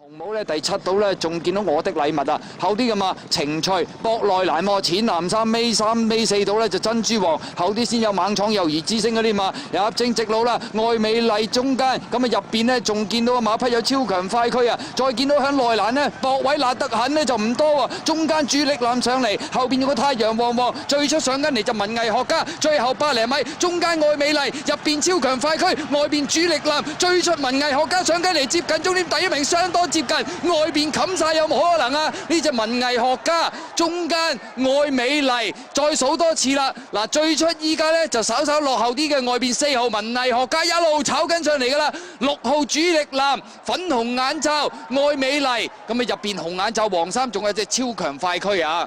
紅帽咧第7組咧，仲見到我的禮物啊，後啲噶嘛，情趣博內蘭喎，淺藍衫尾3尾4組咧就珍珠王，後啲先有猛闖友誼之星嗰啲嘛，入正直路啦，愛美麗中間，咁啊入邊呢，仲見到個馬匹有超強快驅啊，再見到響內蘭呢，博位辣得很呢就唔多喎，中間主力艦上嚟，後邊有個太陽旺旺，最出上緊嚟就文藝學家，最後100零米，中間愛美麗，入邊超強快驅，外邊主力艦，最出文藝學家上緊嚟接近終點第1名，相當接近，外邊冚晒有冇可能啊？呢隻文藝學家，中間愛美麗，再數多次啦。嗱，最出依家呢就稍稍落後啲嘅外邊4號文藝學家一路炒緊上嚟㗎啦。6號主力艦粉紅眼罩愛美麗，咁啊入邊紅眼罩黃衫仲有隻超強快驅啊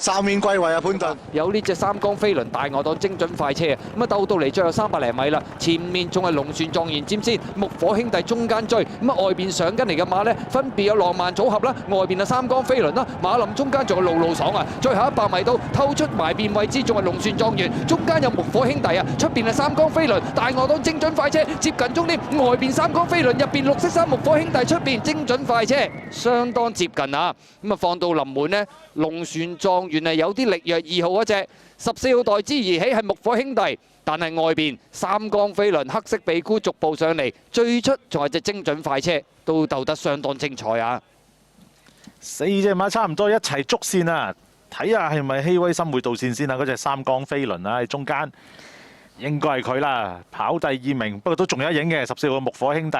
！3面歸位啊，潘頓有呢隻三江飛輪大外檔精準快車啊！咁啊鬥到嚟最後300零米啦，前面仲係龍船狀元佔先，木火兄弟中間追，咁啊外邊上緊嚟嘅馬呢，分別有浪漫組合啦，外邊啊三江飛輪啦，馬林中間仲有路爽啊！最後100米到透出埋邊位置，仲係龍船狀元，中間有木火兄弟啊，出邊係三江飛輪大外檔精準快車，接近終點，外邊三江飛輪，入邊綠色衫木火兄弟，出邊精準快車，相當接近啊！咁啊放到臨門呢，龍船狀元係有啲力弱2號嗰隻14號代之而起係木火兄弟，但係外邊三江飛輪黑色鼻箍逐步上嚟，最出仲係隻精準快車，都鬥得相當精彩啊！4隻馬差唔多一齊捉線啊！睇下係咪希威森會到線先啊？嗰隻三江飛輪啊，喺中間。應該係佢啦，跑第2名，不過都仲有一影嘅14號木火兄弟。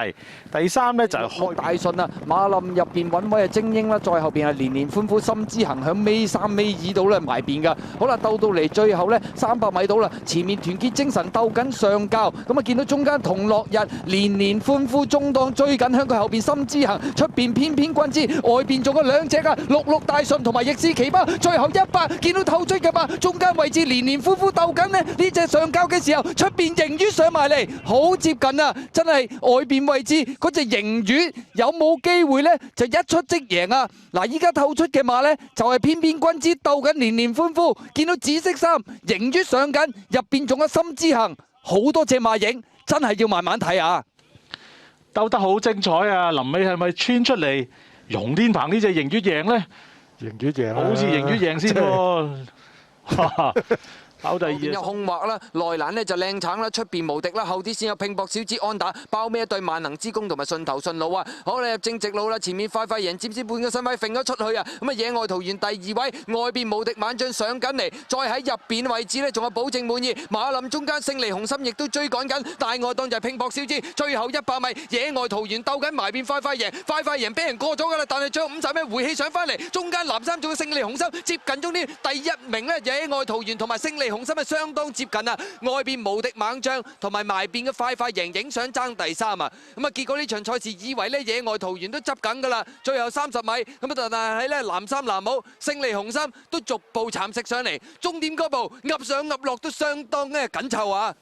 第3呢就係開大順啦，馬林入邊揾位係精英啦，再後邊係連連歡呼心之行響尾3尾2度咧埋邊噶。好啦，鬥到嚟最後呢300米到啦，前面團結精神鬥緊上交，咁啊見到中間同樂日連連歡呼中檔追緊，向佢後邊心之行，出邊偏偏君之，外邊仲有2隻啊，66大順同埋逆市奇葩，最後100見到透出嘅嘛，中間位置連連歡呼鬥緊呢，呢隻上交嘅時候出邊盈魚上埋嚟，好接近啊！真係外邊位置嗰隻盈魚有冇機會呢？就一出即贏啊！嗱，依家透出嘅馬呢，就係偏偏君之鬥緊連連歡呼，見到紫色衫盈魚上緊，入邊仲有心之行，好多隻馬影，真係要慢慢睇啊！鬥得好精彩啊！臨尾係咪穿出嚟容天鵬呢隻盈魚贏呢？盈魚贏好似盈魚贏先喎。跑第2有控畫啦，內欄呢就靚橙啦，出邊無敵啦，後啲先有拼搏小子安打，包尾一對萬能之功同埋順頭順路啊！好啦，入正直路啦，前面快贏，佔先半個身位揈咗出去啊！咁啊野外桃園第2位，外邊無敵猛將上緊嚟，再喺入邊位置呢，仲有保證滿意，馬林中間勝利紅心亦都追趕緊，大外檔就係拼搏小子，最後100米野外桃園鬥緊埋邊快贏，快贏俾人過咗㗎啦，但係最後50米回氣上翻嚟，中間藍衫仲有勝利紅心接近終點第1名呢，野外桃園同埋勝利紅心係相當接近啊！外邊無敵猛將同埋埋邊嘅快贏影相爭第3啊！咁啊結果呢場賽事以為呢野外桃園都執緊㗎啦，最後30米咁啊，但係呢藍衫藍帽勝利紅心都逐步蠶食上嚟，終點嗰步噏上噏落都相當咧緊湊啊！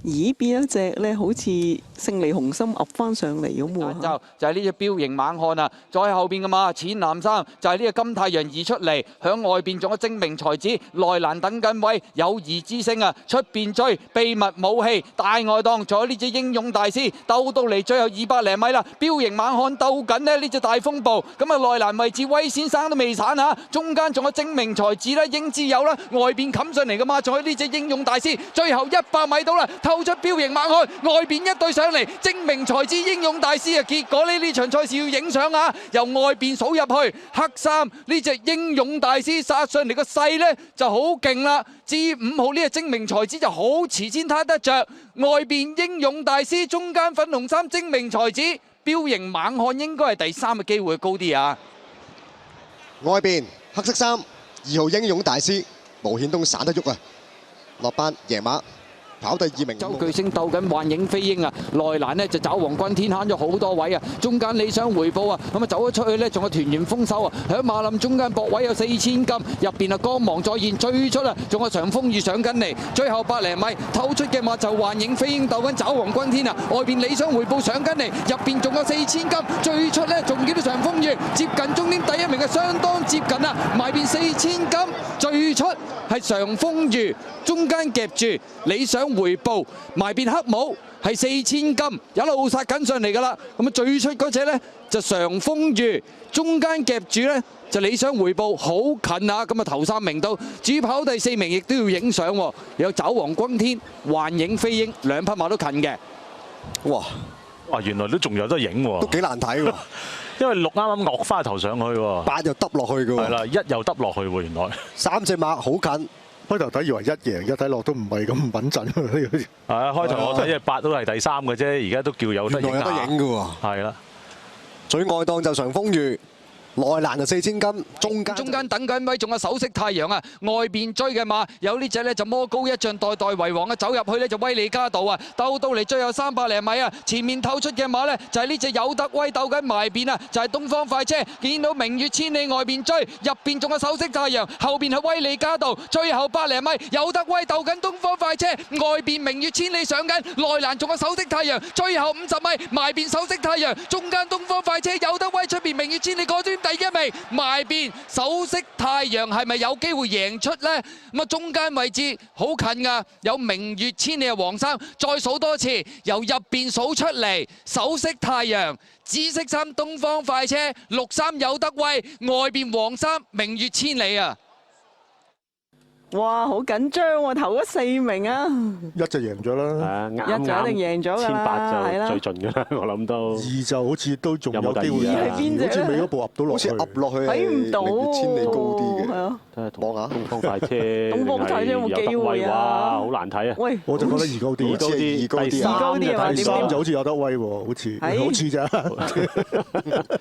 咦，邊一隻咧好似勝利紅心噏翻上嚟咁喎？就係呢隻彪形猛漢啊！再後邊嘅嘛，淺藍衫就係呢個金太陽移出嚟，響外邊仲有精明才子內蘭等緊位，友誼之星啊！出邊追秘密武器大外檔，仲有呢隻英勇大師鬥到嚟最後200零米啦！彪形猛漢鬥緊呢隻大風暴，咁啊內蘭位置威先生都未散啊！中間仲有精明才子啦、英之友啦，外邊冚上嚟嘅嘛，仲有呢隻英勇大師，最後100米到啦！透出彪形猛漢，外邊一對上嚟，精明才智英勇大師啊！結果呢場賽事要影相啊，由外邊數入去，黑衫呢隻英勇大師殺上嚟個勢呢就好勁啦。至於5號呢隻精明才子就好遲先睇得着，外邊英勇大師，中間粉紅衫精明才子，彪形猛漢應該係第3嘅機會高啲啊。外邊黑色衫2號英勇大師，毛顯東散得喐啊，落班贏馬。跑第2名。周巨星鬥緊幻影飛鷹啊，內欄呢就找黃君天慳咗好多位啊，中間理想回報啊，咁啊走咗出去呢，仲有團圓豐收啊，響馬林中間博位有4000金，入邊啊光芒再現，最出啊仲有長風雨上緊嚟，最後100零米透出嘅馬就幻影飛鷹鬥緊找黃君天啊，外邊理想回報上緊嚟，入邊仲有4000金，最出呢仲見到長風雨接近終點第1名係相當接近啊，埋邊4000金，最出係長風雨，中間夾住理想回報，埋邊黑帽係4000金，一路殺緊上嚟㗎啦。咁啊最出嗰隻呢就長風雨，中間夾住呢就理想回報，好近啊！咁啊頭3名到，至於跑第4名亦都要影相喎，有找黃君天、幻影飛鷹兩匹馬都近嘅。哇！原來都仲有得影喎，都幾難睇喎。因為6啱啱落翻頭上去喎，8又耷落去嘅喎。係啦，1又耷落去喎，原來3隻馬好近。開頭睇以為1贏，一睇落都唔係咁穩陣。係啊，開頭我睇隻8都係第3嘅啫，而家都叫有得影。原來有得影嘅喎。係啦，最外檔就長風雨。內欄就4000金，中間等緊位仲有首飾太陽啊！外邊追嘅馬有呢隻呢就魔高一丈代代為王啊！走入去呢就威利加道啊！鬥到嚟最後300零米啊！前面透出嘅馬呢就係呢隻有德威鬥緊埋邊啊！就係東方快車，見到明月千里外邊追，入邊仲有首飾太陽，後邊係威利加道，最後100零米有德威鬥緊東方快車，外邊明月千里上緊，內欄仲有首飾太陽，最後50米埋邊首飾太陽，中間東方快車有德威出邊明月千里過端。第1名埋邊首飾太陽係咪有機會贏出呢？咁啊中間位置好近㗎，有明月千里嘅黃衫，再數多次，由入邊數出嚟，首飾太陽、紫色衫東方快車、綠衫有德威，外邊黃衫明月千里啊！哇，好緊張喎！頭嗰4名啊，一就贏咗啦，一就一定贏咗㗎啦，係啦，最盡㗎啦，我諗都。2就好似都仲有機會，係邊隻好似尾嗰步入到落去，好似噏落去睇唔到明月千里高啲嘅。係啊，望下東方快車，東方快車有冇機會啊？哇，好難睇啊！喂，我就覺得2高啲，好似係2高啲啊！高啲啊？第3就好似有得威喎，好似咋。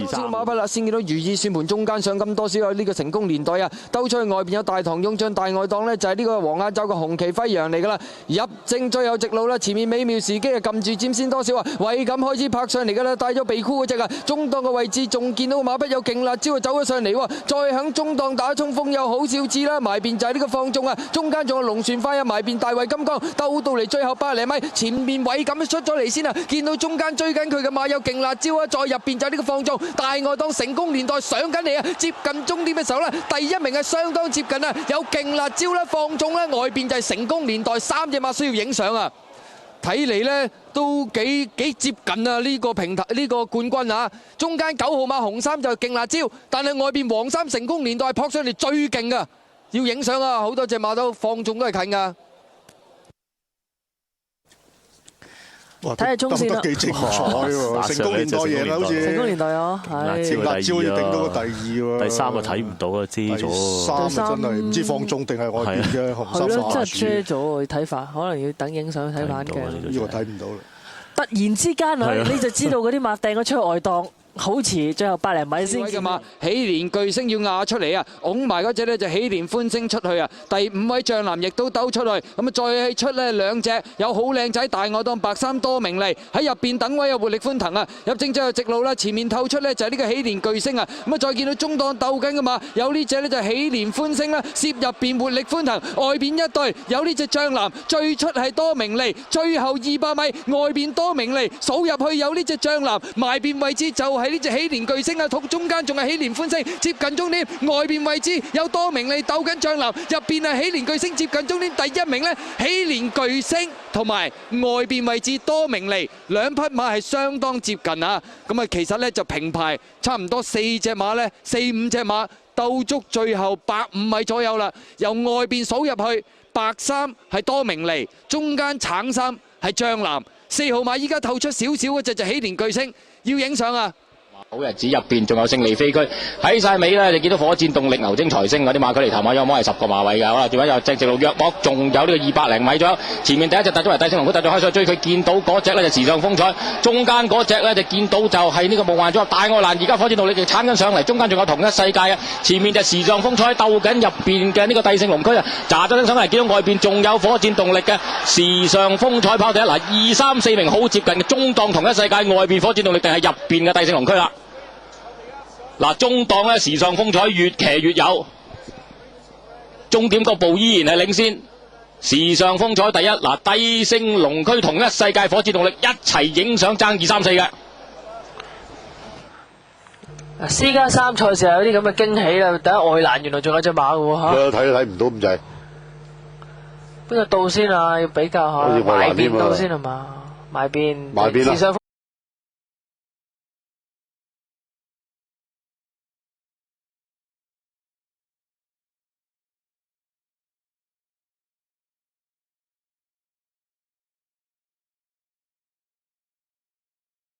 小馬匹啦，先見到如意算盤中間上咁多少有呢個成功年代啊！兜出去外邊有大堂用將大外檔呢，就係呢個黃眼罩嘅紅旗輝陽嚟㗎啦！入正最有直路啦，前面美妙時機啊，撳住佔先多少啊！偉錦開始拍上嚟㗎啦，帶咗鼻箍嗰隻啊！中檔嘅位置仲見到馬匹有勁辣椒啊，走咗上嚟喎！再響中檔打衝鋒有好少知啦，埋邊就係呢個放縱啊！中間仲有龍船花啊，埋邊大衛金剛兜到嚟最後100零米，前面偉錦出咗嚟先啊！見到中間追緊佢嘅馬有勁辣椒啊，再入邊就係呢個放縱。大外檔成功年代上緊嚟啊！接近終點嘅時候咧，第1名係相當接近啊！有勁辣椒啦，放縱啦，外邊就係成功年代3隻馬需要影相啊！睇嚟咧都幾接近啊！呢個平台呢個冠軍啊，中間9號馬紅衫就勁辣椒，但係外邊黃衫成功年代撲上嚟最勁噶，要影相啊！好多隻馬都放縱都係近噶。睇下中線啦，得幾精彩喎！成功年代贏啦，好似成功年代哦，係辣椒要定到個第2喎，第3個睇唔到啊，遮咗。第3真係唔知放縱定係外邊嘅紅衫係咯，真花樹。係遮咗睇法，可能要等影相睇翻嘅。呢個睇唔到啦。突然之間啊，你就知道嗰啲馬掟咗出去外檔。好遲，最後100零米先嘅嘛，喜蓮巨星要壓出嚟啊！拱埋嗰隻呢就喜蓮歡星出去啊！第5位將藍亦都兜出去，咁啊再出呢2隻有好靚仔大外檔白衫多名利喺入邊等位有活力歡騰啊！入正最後直路啦，前面透出呢就係呢個喜蓮巨星啊！咁啊再見到中檔鬥緊嘅嘛，有呢隻呢就係喜蓮歡星啦，攝入邊活力歡騰，外邊一隊有呢隻將藍，最出係多名利，最後200米外邊多名利數入去有呢隻將藍，埋邊位置就係呢隻喜蓮巨星啊，中間仲係喜蓮歡星，接近終點，外邊位置有多名利鬥緊將藍，入邊係喜蓮巨星接近終點，第1名呢，喜蓮巨星同埋外邊位置多名利兩匹馬係相當接近啊！咁啊其實呢就平排差唔多4隻馬呢，4、5隻馬鬥足最後150米左右啦，由外邊數入去，白衫係多名利，中間橙衫係將藍，4號馬依家透出少少嗰隻就喜蓮巨星，要影相啊！好日子入邊仲有勝利飛區喺晒尾咧，就見到火箭動力、牛精財星嗰啲馬距離頭馬約莫係10個馬位㗎。好啦，轉翻又正直路約莫，仲有呢個200零米左右。前面第一隻突咗嚟帝勝龍，佢突咗開上追佢，見到嗰隻咧就時尚風采，中間嗰隻咧就見到就係呢個夢幻組合大愛蘭。而家火箭動力就撐緊上嚟，中間仲有同一世界啊！前面就時尚風采鬥緊入邊嘅呢個帝勝龍區啊，炸咗上嚟，見到外邊仲有火箭動力嘅時尚風采跑第一。嗱，2、3、4名好接近嘅中檔同一世界，外邊火箭動力定係入邊嘅帝勝龍區啦。嗱，中檔咧時尚風采越騎越有，終點角部依然係領先。時尚風采第一，嗱帝勝龍區同一世界火箭動力一齊影相爭2、3、4嘅。C+3賽事有啲咁嘅驚喜啦，第一愛蘭原來仲有隻馬嘅喎嚇。睇都睇唔到咁滯。邊個到先啊？要比較下，埋邊到先係嘛？埋邊。時尚